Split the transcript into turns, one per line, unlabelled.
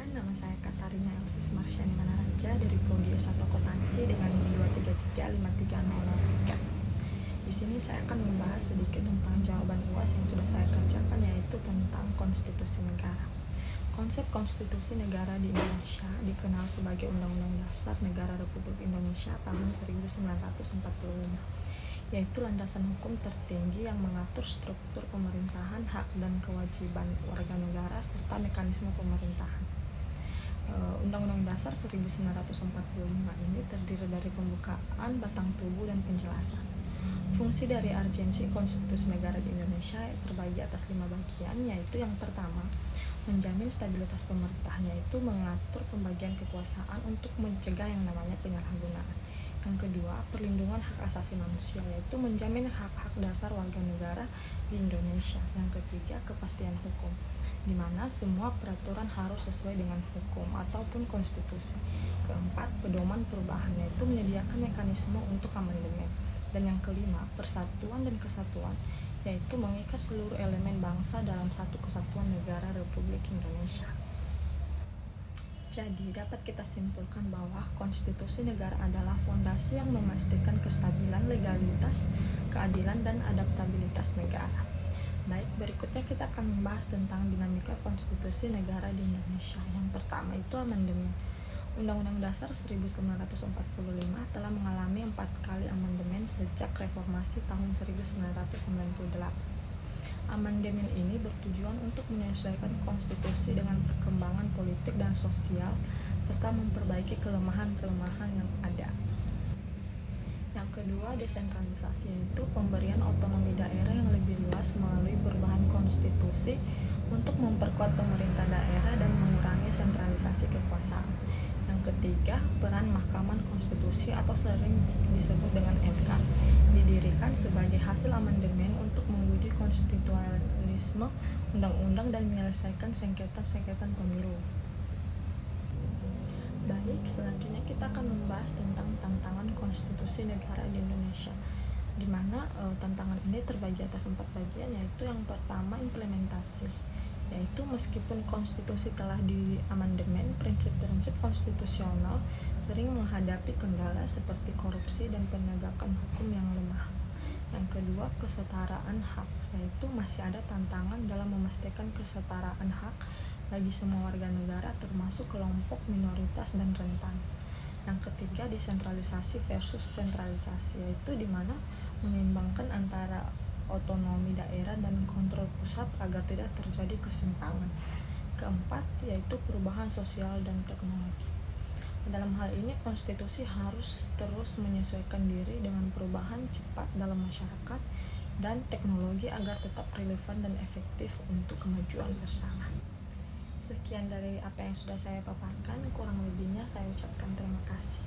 nama saya Katarina Elsis Marsyani Manaraja dari Prodi S1 Akuntansi dengan NIM 2335303. Di sini saya akan membahas sedikit tentang jawaban UAS yang sudah saya kerjakan, yaitu tentang konstitusi negara. Konsep konstitusi negara di Indonesia dikenal sebagai Undang-Undang Dasar Negara Republik Indonesia tahun 1945, yaitu landasan hukum tertinggi yang mengatur struktur pemerintahan, hak dan kewajiban warga negara, serta mekanisme pemerintahan. Undang-Undang Dasar 1945 ini terdiri dari pembukaan, batang tubuh, dan penjelasan. Fungsi dari Agensi Konstitusi Negara di Indonesia terbagi atas 5 bagian, yaitu yang pertama, menjamin stabilitas pemerintah, yaitu mengatur pembagian kekuasaan untuk mencegah yang namanya penyalahgunaan. Yang kedua, perlindungan hak asasi manusia, yaitu menjamin hak-hak dasar warga negara di Indonesia. Yang ketiga, kepastian hukum, di mana semua peraturan harus sesuai dengan hukum ataupun konstitusi. Keempat, pedoman perubahan, yaitu menyediakan mekanisme untuk amandemen. Dan yang kelima, persatuan dan kesatuan, yaitu mengikat seluruh elemen bangsa dalam satu kesatuan negara Republik Indonesia. Jadi, dapat kita simpulkan bahwa konstitusi negara adalah fondasi yang memastikan kestabilan, legalitas, keadilan, dan adaptabilitas negara. Baik, berikutnya kita akan membahas tentang dinamika konstitusi negara di Indonesia. Yang pertama itu amandemen. Undang-Undang Dasar 1945 telah mengalami 4 kali amandemen sejak reformasi tahun 1998. Amandemen ini bertujuan untuk menyesuaikan konstitusi dengan perkembangan politik dan sosial, serta memperbaiki kelemahan-kelemahan yang ada. Yang kedua, desentralisasi, yaitu pemberian otonomi daerah yang lebih luas melalui perubahan konstitusi untuk memperkuat pemerintah daerah dan mengurangi sentralisasi kekuasaan. Yang ketiga, peran Mahkamah Konstitusi atau sering disebut dengan MK didirikan sebagai hasil amandemen untuk menguji konstitusionalisme undang-undang dan menyelesaikan sengketa-sengketa pemilu. Baik, selanjutnya kita akan membahas tentang tantangan konstitusi negara di Indonesia, di mana tantangan ini terbagi atas 4 bagian, yaitu yang pertama, implementasi, yaitu meskipun konstitusi telah diamandemen, prinsip-prinsip konstitusional sering menghadapi kendala seperti korupsi dan penegakan hukum yang lemah. Yang kedua, kesetaraan hak, yaitu masih ada tantangan dalam memastikan kesetaraan hak bagi semua warga negara termasuk kelompok minoritas dan rentan. Yang ketiga, desentralisasi versus sentralisasi, yaitu di mana menyeimbangkan antara otonomi daerah dan kontrol pusat agar tidak terjadi kesimpangan. Keempat, yaitu perubahan sosial dan teknologi. Dalam hal ini, konstitusi harus terus menyesuaikan diri dengan perubahan cepat dalam masyarakat dan teknologi agar tetap relevan dan efektif untuk kemajuan bersama. Sekian dari apa yang sudah saya paparkan, kurang lebihnya saya ucapkan terima kasih.